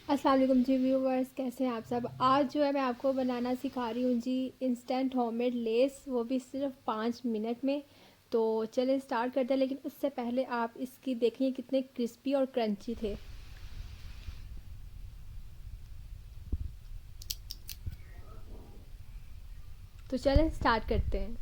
अस्सलाम वालेकुम जी व्यूवर्स, कैसे हैं आप सब। आज जो है मैं आपको बनाना सिखा रही हूँ जी इंस्टेंट होममेड लेस, वो भी सिर्फ 5 मिनट में। तो चलिए स्टार्ट करते हैं, लेकिन उससे पहले आप इसकी देखिए कितने क्रिस्पी और क्रंची थे। तो चलिए स्टार्ट करते हैं।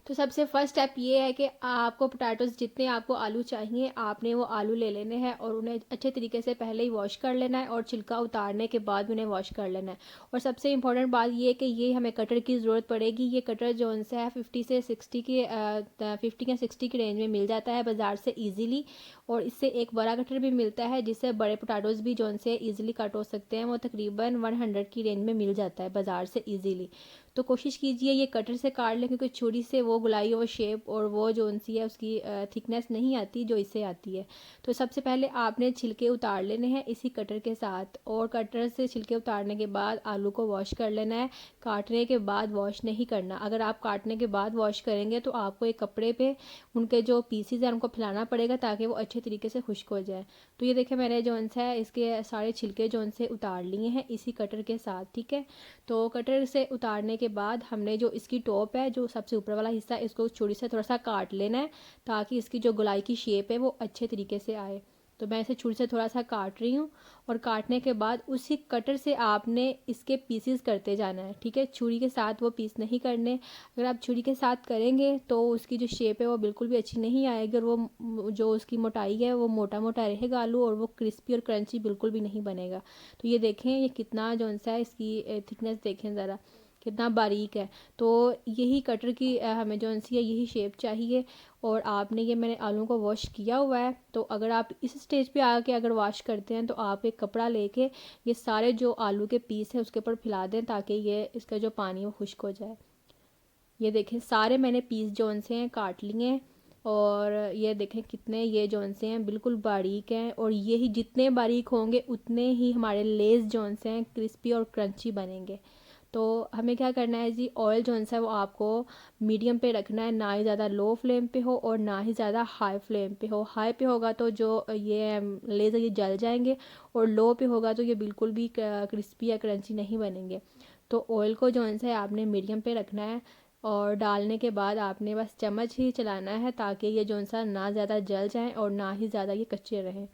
तो सबसे फर्स्ट स्टेप ये है कि आपको पोटैटोज़ जितने आपको आलू चाहिए आपने वो आलू ले लेने हैं और उन्हें अच्छे तरीके से पहले ही वॉश कर लेना है और छिलका उतारने के बाद उन्हें वॉश कर लेना है। और सबसे इम्पॉर्टेंट बात ये है कि ये हमें कटर की ज़रूरत पड़ेगी। ये कटर जो उनसे है 50 या 60 की रेंज में मिल जाता है बाज़ार से ईज़िली। और इससे एक बड़ा कटर भी मिलता है जिससे बड़े पोटैटोज़ भी जो उनसे ईज़िली कट हो सकते हैं। वो तकरीबन 100 की रेंज में मिल जाता है बाज़ार से ईज़िली। तो कोशिश कीजिए ये कटर से काट लें, क्योंकि छुरी से वो गुलाई हुआ शेप और वो जो उनसी है उसकी थिकनेस नहीं आती जो इससे आती है। तो सबसे पहले आपने छिलके उतार लेने हैं इसी कटर के साथ, और कटर से छिलके उतारने के बाद आलू को वॉश कर लेना है। काटने के बाद वॉश नहीं करना। अगर आप काटने के बाद वॉश करेंगे तो आपको एक कपड़े पे उनके जो पीसीज हैं उनको फैलाना पड़ेगा ताकि वो अच्छे तरीके से खुश्क हो जाए। तो ये देखें मैंने जो उनसे है इसके सारे छिलके जो उनसे उतार लिए हैं इसी कटर के साथ, ठीक है। तो कटर से उतारने के बाद हमने जो इसकी टॉप है, जो सबसे ऊपर वाला हिस्सा है, इसको छुरी से थोड़ा सा काट लेना है ताकि इसकी जो गोलाई की शेप है वो अच्छे तरीके से आए। तो मैं इसे छुरी से थोड़ा सा काट रही हूँ। और काटने के बाद उसी कटर से आपने इसके पीसेस करते जाना है, ठीक है। छुरी के साथ वो पीस नहीं करने। अगर आप छुरी के साथ करेंगे तो उसकी जो शेप है वो बिल्कुल भी अच्छी नहीं आएगी, और वो जो उसकी मोटाई है वो मोटा मोटा रहेगा आलू, और वो क्रिस्पी और क्रंची बिल्कुल भी नहीं बनेगा। तो ये देखें ये कितना जो सा है इसकी थिकनेस देखें ज़रा कितना बारीक है। तो यही कटर की हमें जो सी है यही शेप चाहिए। और आपने ये मैंने आलू को वॉश किया हुआ है। तो अगर आप इस स्टेज पे आके अगर वॉश करते हैं तो आप एक कपड़ा लेके ये सारे जो आलू के पीस है उसके ऊपर फैला दें ताकि ये इसका जो पानी वो खुश्क हो जाए। ये देखें सारे मैंने पीस जौन से हैं काट लिए हैं। और ये देखें कितने ये जौन से हैं बिल्कुल बारीक हैं, और यही जितने बारीक होंगे उतने ही हमारे लेस जौन से हैं क्रिस्पी और क्रंची बनेंगे। तो हमें क्या करना है जी, ऑयल जौन सा है वो आपको मीडियम पे रखना है, ना ही ज़्यादा लो फ्लेम पे हो और ना ही ज़्यादा हाई फ्लेम पे हो। हाई पे होगा तो जो ये लेस है ये जल जाएंगे, और लो पे होगा तो ये बिल्कुल भी क्रिस्पी या क्रंची नहीं बनेंगे। तो ऑयल को जौन सा है आपने मीडियम पे रखना है, और डालने के बाद आपने बस चम्मच ही चलाना है ताकि ये जौन सा ना ज़्यादा जल जाएँ और ना ही ज़्यादा ये कच्चे रहें।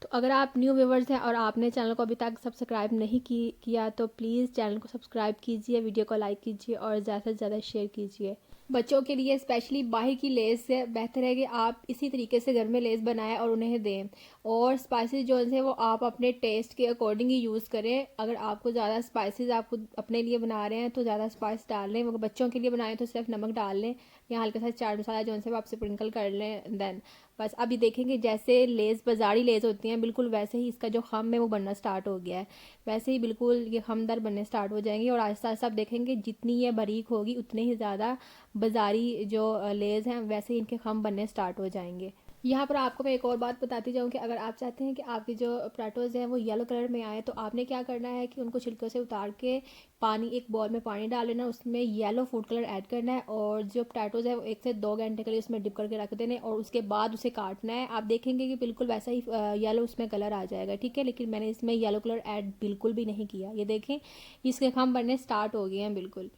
तो अगर आप न्यू व्यूवर्स हैं और आपने चैनल को अभी तक सब्सक्राइब नहीं किया तो प्लीज़ चैनल को सब्सक्राइब कीजिए, वीडियो को लाइक कीजिए और ज़्यादा से ज़्यादा शेयर कीजिए। बच्चों के लिए स्पेशली बाहर की लेस से बेहतर है कि आप इसी तरीके से घर में लेस बनाएं और उन्हें दें। और स्पाइसेस जो है वो आप अपने टेस्ट के अकॉर्डिंग ही यूज़ करें। अगर आपको ज़्यादा स्पाइसेस आप खुद अपने लिए बना रहे हैं तो ज़्यादा स्पाइस डाल लें, अगर बच्चों के लिए बनाएं तो सिर्फ नमक डाल लें या हल्का सा चाट मसाला जो है वो आप स्प्रिंकल कर लें। देन बस अभी देखेंगे जैसे लेस बाज़ारी लेस होती हैं बिल्कुल वैसे ही इसका जो खम है वो बनना स्टार्ट हो गया है। वैसे ही बिल्कुल ये खमदार बनने स्टार्ट हो जाएंगे, और आहिस्ता आहिस्ता आप देखेंगे जितनी ये बारीक होगी उतनी ही ज़्यादा बाज़ारी जो लेज़ हैं वैसे ही इनके खम बनने स्टार्ट हो जाएंगे। यहाँ पर आपको मैं एक और बात बताती जाऊँ कि अगर आप चाहते हैं कि आपके जो पोटैटोज़ हैं वो येलो कलर में आए तो आपने क्या करना है कि उनको छिलकों से उतार के पानी एक बॉल में पानी डाल लेना, उसमें येलो फूड कलर ऐड करना है, और जो पोटैटोज़ है वो 1 से 2 घंटे के लिए उसमें डिप करके रख देने, और उसके बाद उसे काटना है। आप देखेंगे कि बिल्कुल वैसा ही येलो उसमें कलर आ जाएगा, ठीक है। लेकिन मैंने इसमें येलो कलर ऐड बिल्कुल भी नहीं किया। ये देखें इसके खम बनने स्टार्ट हो गए हैं बिल्कुल।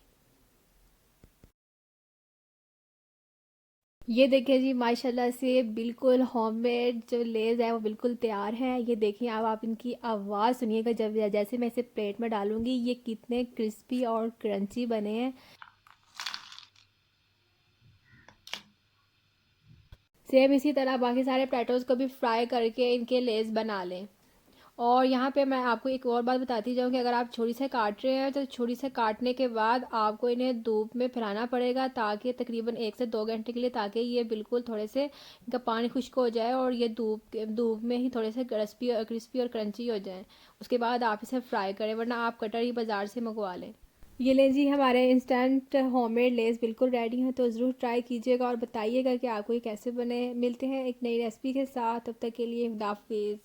ये देखिए जी माशाल्लाह से बिल्कुल होममेड जो लेज़ है वो बिल्कुल तैयार है। ये देखिए अब आप इनकी आवाज़ सुनिएगा जब जैसे मैं इसे प्लेट में डालूंगी ये कितने क्रिस्पी और क्रंची बने हैं। सेम इसी तरह बाकी सारे पोटैटोज़ को भी फ्राई करके इनके लेज़ बना लें। और यहाँ पे मैं आपको एक और बात बताती जाऊँ कि अगर आप छुरी से काट रहे हैं तो छुरी से काटने के बाद आपको इन्हें धूप में फैलाना पड़ेगा ताकि तकरीबन 1 से 2 घंटे के लिए, ताकि ये बिल्कुल थोड़े से इनका पानी खुश्क हो जाए और ये धूप में ही थोड़े से क्रिस्पी और क्रंची हो जाए। उसके बाद आप इसे फ्राई करें, वरना आप कटर ही बाज़ार से मंगवा लें। ये लें जी हमारे इंस्टेंट होममेड लेस बिल्कुल रेडी हैं, तो ज़रूर ट्राई कीजिएगा और बताइएगा कि आपको ये कैसे बने। मिलते हैं एक नई रेसिपी के साथ, तब तक के लिए खुदा हाफिज़।